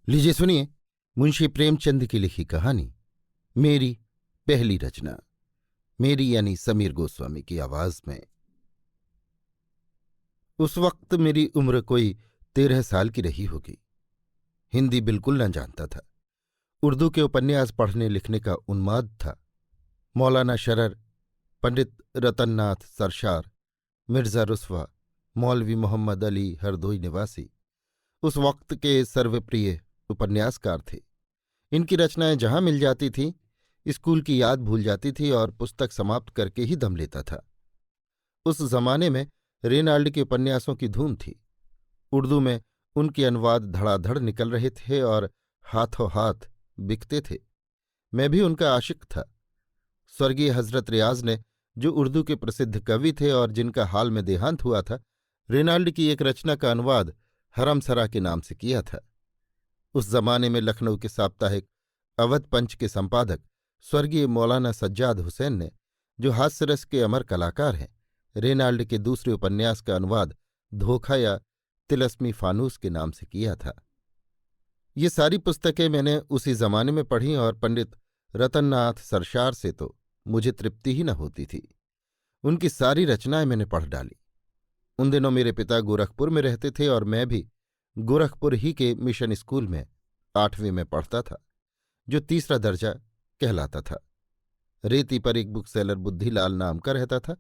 लीजिए सुनिए मुंशी प्रेमचंद की लिखी कहानी मेरी पहली रचना। मेरी यानी समीर गोस्वामी की आवाज में। उस वक्त मेरी उम्र कोई 13 साल की रही होगी। हिंदी बिल्कुल न जानता था। उर्दू के उपन्यास पढ़ने लिखने का उन्माद था। मौलाना शरर, पंडित रतननाथ सरशार, मिर्जा रुस्वा, मौलवी मोहम्मद अली हरदोई निवासी उस वक्त के सर्वप्रिय उपन्यासकार थे। इनकी रचनाएं जहां मिल जाती थीं, स्कूल की याद भूल जाती थी और पुस्तक समाप्त करके ही दम लेता था। उस जमाने में रेनाल्ड के उपन्यासों की धूम थी। उर्दू में उनके अनुवाद धड़ाधड़ निकल रहे थे और हाथों हाथ बिकते थे। मैं भी उनका आशिक था। स्वर्गीय हजरत रियाज ने, जो उर्दू के प्रसिद्ध कवि थे और जिनका हाल में देहांत हुआ था, रेनाल्ड की एक रचना का अनुवाद हरमसरा के नाम से किया था। उस जमाने में लखनऊ के साप्ताहिक अवध पंच के संपादक स्वर्गीय मौलाना सज्जाद हुसैन ने, जो हास्यरस के अमर कलाकार हैं, रेनाल्ड के दूसरे उपन्यास का अनुवाद धोखा या तिलस्मी फानूस के नाम से किया था। ये सारी पुस्तकें मैंने उसी जमाने में पढ़ीं और पंडित रतननाथ सरशार से तो मुझे तृप्ति ही न होती थी। उनकी सारी रचनाएं मैंने पढ़ डाली। उन दिनों मेरे पिता गोरखपुर में रहते थे और मैं भी गोरखपुर ही के मिशन स्कूल में 8वीं में पढ़ता था, जो तीसरा दर्जा कहलाता था। रेती पर एक बुक सेलर बुद्धिलाल नाम का रहता था।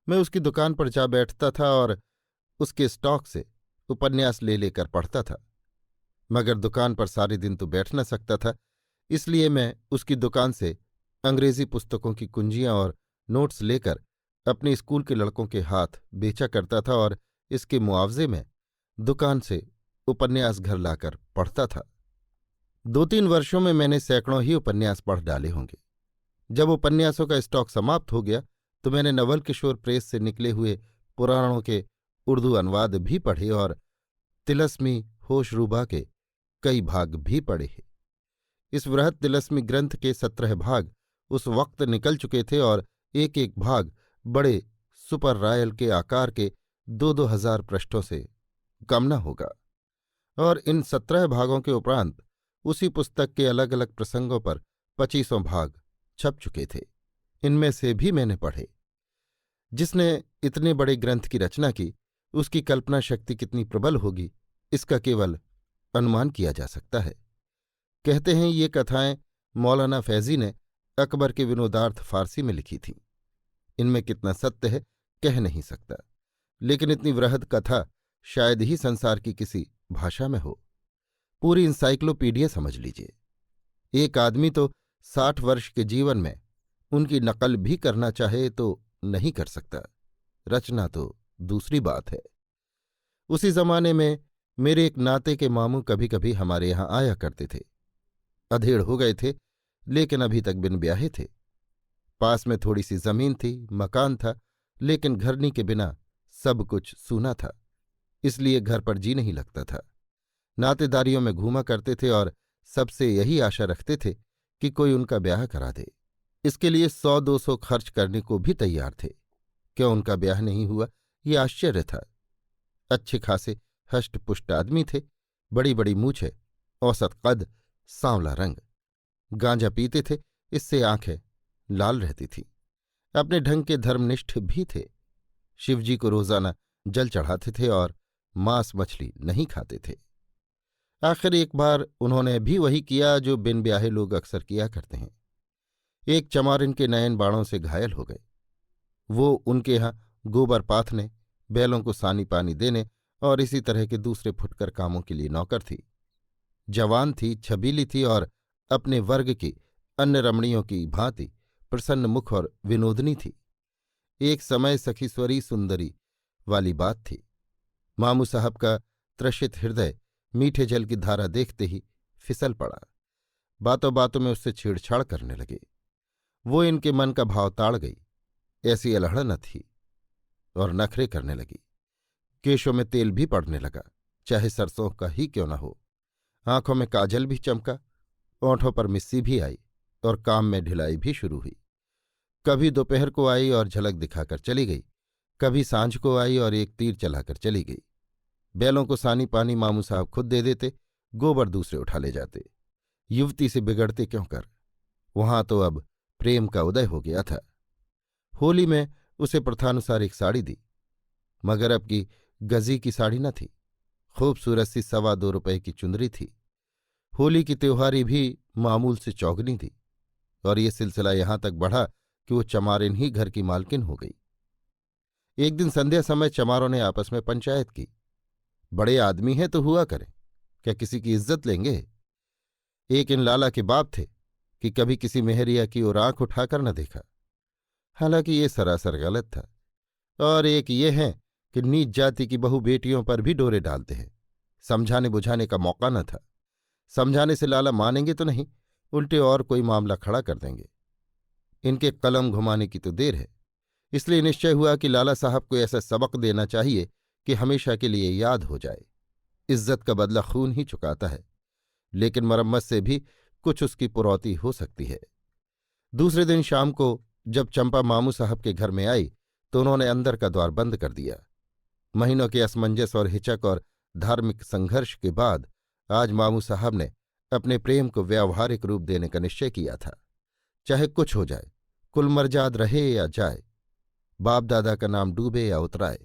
मैं उसकी दुकान पर जा बैठता था और उसके स्टॉक से उपन्यास ले लेकर पढ़ता था। मगर दुकान पर सारे दिन तो बैठ न सकता था, इसलिए मैं उसकी दुकान से अंग्रेजी पुस्तकों की कुंजियां और नोट्स लेकर अपने स्कूल के लड़कों के हाथ बेचा करता था और इसके मुआवजे में दुकान से उपन्यास घर लाकर पढ़ता था। 2-3 वर्षों में मैंने सैकड़ों ही उपन्यास पढ़ डाले होंगे। जब उपन्यासों का स्टॉक समाप्त हो गया तो मैंने नवल किशोर प्रेस से निकले हुए पुराणों के उर्दू अनुवाद भी पढ़े और तिलस्मी होशरूबा के कई भाग भी पढ़े हैं। इस वृहद तिलस्मी ग्रंथ के 17 भाग उस वक्त निकल चुके थे और एक एक भाग बड़े सुपर रायल के आकार के 2-2 हजार पृष्ठों से कम न होगा। और इन 17 भागों के उपरांत उसी पुस्तक के अलग अलग प्रसंगों पर 25 भाग छप चुके थे। इनमें से भी मैंने पढ़े। जिसने इतने बड़े ग्रंथ की रचना की, उसकी कल्पना शक्ति कितनी प्रबल होगी, इसका केवल अनुमान किया जा सकता है। कहते हैं ये कथाएं मौलाना फैजी ने अकबर के विनोदार्थ फारसी में लिखी थीं। इनमें कितना सत्य है कह नहीं सकता, लेकिन इतनी वृहद कथा शायद ही संसार की किसी भाषा में हो। पूरी इंसाइक्लोपीडिया समझ लीजिए। एक आदमी तो 60 वर्ष के जीवन में उनकी नकल भी करना चाहे तो नहीं कर सकता। रचना तो दूसरी बात है। उसी जमाने में मेरे एक नाते के मामू कभी कभी हमारे यहां आया करते थे। अधेड़ हो गए थे, लेकिन अभी तक बिन ब्याहे थे। पास में थोड़ी सी जमीन थी, मकान था, लेकिन घरनी के बिना सब कुछ सूना था, इसलिए घर पर जी नहीं लगता था। नातेदारियों में घूमा करते थे और सबसे यही आशा रखते थे कि कोई उनका ब्याह करा दे। इसके लिए 100-200 खर्च करने को भी तैयार थे। क्यों उनका ब्याह नहीं हुआ, ये आश्चर्य था। अच्छे खासे हष्टपुष्ट आदमी थे, बड़ी बड़ी मूछें, औसत कद, सांवला रंग। गांजा पीते थे, इससे आंखें लाल रहती थीं। अपने ढंग के धर्मनिष्ठ भी थे। शिवजी को रोजाना जल चढ़ाते थे और मांस मछली नहीं खाते थे। आखिर एक बार उन्होंने भी वही किया जो बिन ब्याहे लोग अक्सर किया करते हैं। एक चमार इनके नयन बाणों से घायल हो गए। वो उनके यहाँ गोबर पाथने, बैलों को सानी पानी देने और इसी तरह के दूसरे फुटकर कामों के लिए नौकर थी। जवान थी, छबीली थी और अपने वर्ग की अन्य रमणियों की भांति प्रसन्न मुख और विनोदनी थी। एक समय सखीश्वरी सुंदरी वाली बात थी। मामू साहब का त्रषित हृदय मीठे जल की धारा देखते ही फिसल पड़ा। बातों बातों में उससे छेड़छाड़ करने लगे। वो इनके मन का भाव ताड़ गई। ऐसी अलहड़ थी और नखरे करने लगी। केशों में तेल भी पड़ने लगा, चाहे सरसों का ही क्यों न हो। आंखों में काजल भी चमका, ओंठों पर मिस्सी भी आई और काम में ढिलाई भी शुरू हुई। कभी दोपहर को आई और झलक दिखाकर चली गई, कभी सांझ को आई और एक तीर चलाकर चली गई। बैलों को सानी पानी मामू साहब खुद दे देते गोबर दूसरे उठा ले जाते। युवती से बिगड़ते क्यों कर। वहां तो अब प्रेम का उदय हो गया था। होली में उसे प्रथानुसार एक साड़ी दी, मगर अब की गजी की साड़ी न थी, खूबसूरत सी 2.25 रुपये की चुंदरी थी। होली की त्योहारी भी मामूल से चौगनी थी, और ये सिलसिला यहां तक बढ़ा कि वो चमारिन ही घर की मालकिन हो गई। एक दिन संध्या समय चमारों ने आपस में पंचायत की, बड़े आदमी हैं तो हुआ करें, क्या किसी की इज्जत लेंगे। एक इन लाला के बाप थे कि कभी किसी मेहरिया की ओर आंख उठाकर न देखा, हालांकि ये सरासर गलत था। और एक ये है कि नीच जाति की बहु बेटियों पर भी डोरे डालते हैं। समझाने बुझाने का मौका न था। समझाने से लाला मानेंगे तो नहीं, उल्टे और कोई मामला खड़ा कर देंगे। इनके कलम घुमाने की तो देर है। इसलिए निश्चय हुआ कि लाला साहब को ऐसा सबक देना चाहिए कि हमेशा के लिए याद हो जाए। इज्जत का बदला खून ही चुकाता है, लेकिन मरम्मत से भी कुछ उसकी पुरौती हो सकती है। दूसरे दिन शाम को जब चंपा मामू साहब के घर में आई तो उन्होंने अंदर का द्वार बंद कर दिया। महीनों के असमंजस और हिचक और धार्मिक संघर्ष के बाद आज मामू साहब ने अपने प्रेम को व्यावहारिक रूप देने का निश्चय किया था। चाहे कुछ हो जाए, कुलमर्जाद रहे या जाए, बाप दादा का नाम डूबे या उतराए।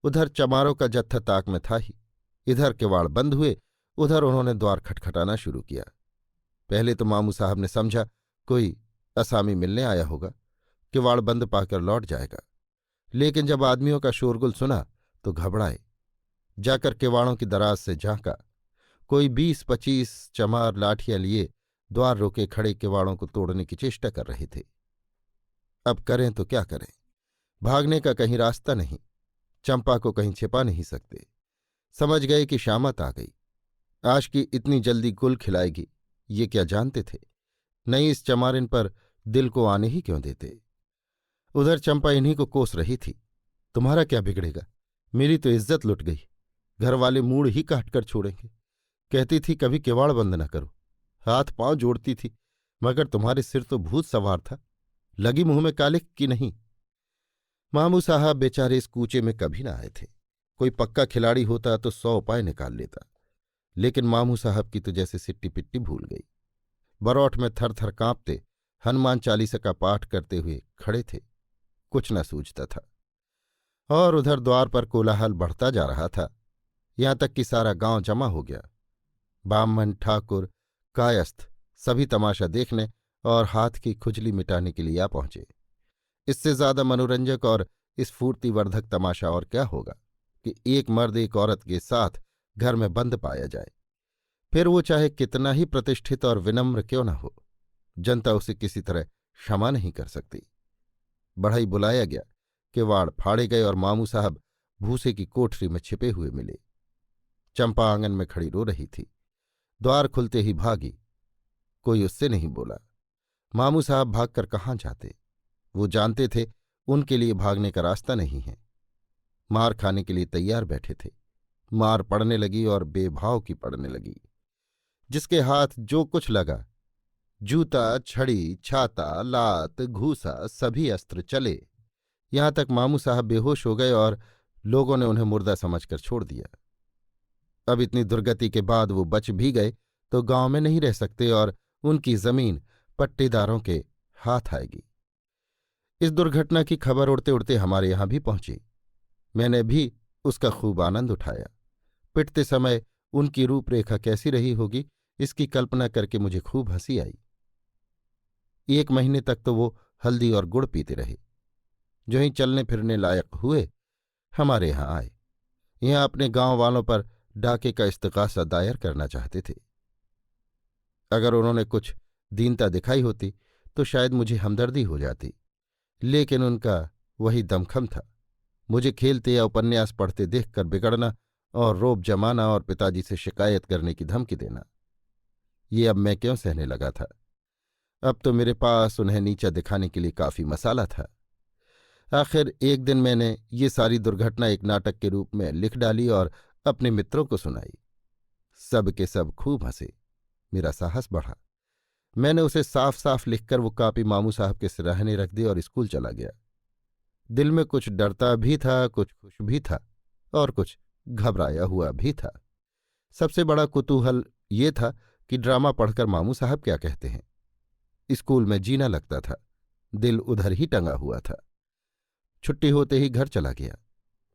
उधर चमारों का जत्था ताक में था ही। इधर किवाड़ बंद हुए, उधर उन्होंने द्वार खटखटाना शुरू किया। पहले तो मामू साहब ने समझा कोई असामी मिलने आया होगा, किवाड़ बंद पाकर लौट जाएगा। लेकिन जब आदमियों का शोरगुल सुना तो घबराए। जाकर किवाड़ों की दराज से झांका। कोई 20-25 चमार लाठियां लिए द्वार रोके खड़े किवाड़ों को तोड़ने की चेष्टा कर रहे थे। अब करें तो क्या करें। भागने का कहीं रास्ता नहीं, चंपा को कहीं छिपा नहीं सकते। समझ गए कि शामत आ गई। आज की इतनी जल्दी गुल खिलाएगी, ये क्या जानते थे। नहीं, इस चमारिन पर दिल को आने ही क्यों देते। उधर चंपा इन्हीं को कोस रही थी। तुम्हारा क्या बिगड़ेगा, मेरी तो इज्जत लुट गई। घर वाले मूड़ ही काट कर छोड़ेंगे। कहती थी कभी किवाड़ बंद न करो, हाथ पांव जोड़ती थी, मगर तुम्हारे सिर तो भूत सवार था। लगी मुंह में कालिक की नहीं। मामू साहब बेचारे इस कूचे में कभी ना आए थे। कोई पक्का खिलाड़ी होता तो 100 उपाय निकाल लेता, लेकिन मामू साहब की तो जैसे सिट्टी पिट्टी भूल गई। बरौठ में थर थर कांपते हनुमान चालीसा का पाठ करते हुए खड़े थे। कुछ न सूझता था। और उधर द्वार पर कोलाहल बढ़ता जा रहा था, यहां तक कि सारा गांव जमा हो गया। बामन, ठाकुर, कायस्थ सभी तमाशा देखने और हाथ की खुजली मिटाने के लिए आ पहुंचे। इससे ज्यादा मनोरंजक और स्फूर्तिवर्धक तमाशा और क्या होगा कि एक मर्द एक औरत के साथ घर में बंद पाया जाए। फिर वो चाहे कितना ही प्रतिष्ठित और विनम्र क्यों न हो, जनता उसे किसी तरह क्षमा नहीं कर सकती। बढ़ई बुलाया गया, किवाड़ फाड़े गए और मामू साहब भूसे की कोठरी में छिपे हुए मिले। चंपा आंगन में खड़ी रो रही थी। द्वार खुलते ही भागी। कोई उससे नहीं बोला। मामू साहब भागकर कहाँ जाते। वो जानते थे उनके लिए भागने का रास्ता नहीं है। मार खाने के लिए तैयार बैठे थे। मार पड़ने लगी और बेभाव की पड़ने लगी। जिसके हाथ जो कुछ लगा, जूता, छड़ी, छाता, लात, घूसा, सभी अस्त्र चले। यहां तक मामू साहब बेहोश हो गए और लोगों ने उन्हें मुर्दा समझकर छोड़ दिया। अब इतनी दुर्गति के बाद वो बच भी गए तो गांव में नहीं रह सकते और उनकी जमीन पट्टेदारों के हाथ आएगी। इस दुर्घटना की खबर उड़ते उड़ते हमारे यहां भी पहुंची। मैंने भी उसका खूब आनंद उठाया। पिटते समय उनकी रूपरेखा कैसी रही होगी, इसकी कल्पना करके मुझे खूब हंसी आई। 1 महीने तक तो वो हल्दी और गुड़ पीते रहे। जो ही चलने फिरने लायक हुए, हमारे यहां आए। यहां अपने गांव वालों पर डाके का इस्तगासा दायर करना चाहते थे। अगर उन्होंने कुछ दीनता दिखाई होती तो शायद मुझे हमदर्दी हो जाती, लेकिन उनका वही दमखम था। मुझे खेलते या उपन्यास पढ़ते देखकर बिगड़ना और रोब जमाना और पिताजी से शिकायत करने की धमकी देना। ये अब मैं क्यों सहने लगा था। अब तो मेरे पास उन्हें नीचा दिखाने के लिए काफी मसाला था। आखिर एक दिन मैंने ये सारी दुर्घटना एक नाटक के रूप में लिख डाली और अपने मित्रों को सुनाई। सब के सब खूब हंसे। मेरा साहस बढ़ा। मैंने उसे साफ साफ लिखकर वो कापी मामू साहब के सिराहने रख दी और स्कूल चला गया। दिल में कुछ डरता भी था, कुछ खुश भी था और कुछ घबराया हुआ भी था। सबसे बड़ा कुतूहल ये था कि ड्रामा पढ़कर मामू साहब क्या कहते हैं। स्कूल में जीना लगता था, दिल उधर ही टंगा हुआ था। छुट्टी होते ही घर चला गया,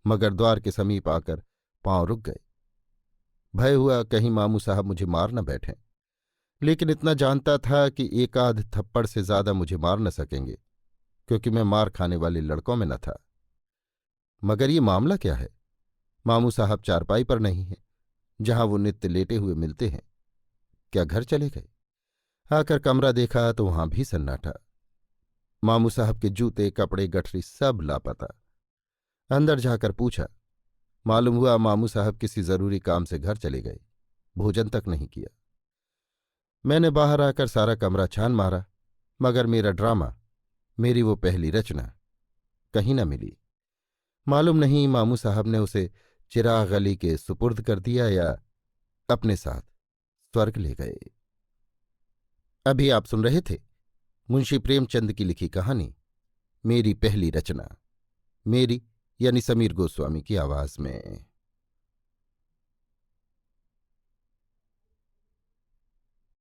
मगर द्वार के समीप आकर पांव रुक गए। भय हुआ कहीं मामू साहब मुझे मार न बैठें, लेकिन इतना जानता था कि एक आध थप्पड़ से ज्यादा मुझे मार न सकेंगे, क्योंकि मैं मार खाने वाले लड़कों में न था। मगर ये मामला क्या है? मामू साहब चारपाई पर नहीं है, जहां वो नित्य लेटे हुए मिलते हैं। क्या घर चले गए? आकर कमरा देखा तो वहां भी सन्नाटा। मामू साहब के जूते, कपड़े, गठरी सब लापता। अंदर जाकर पूछा, मालूम हुआ मामू साहब किसी जरूरी काम से घर चले गए, भोजन तक नहीं किया। मैंने बाहर आकर सारा कमरा छान मारा, मगर मेरा ड्रामा, मेरी वो पहली रचना कहीं न मिली। मालूम नहीं मामू साहब ने उसे चिराग अली के सुपुर्द कर दिया या अपने साथ स्वर्ग ले गए। अभी आप सुन रहे थे मुंशी प्रेमचंद की लिखी कहानी मेरी पहली रचना, मेरी यानी समीर गोस्वामी की आवाज में।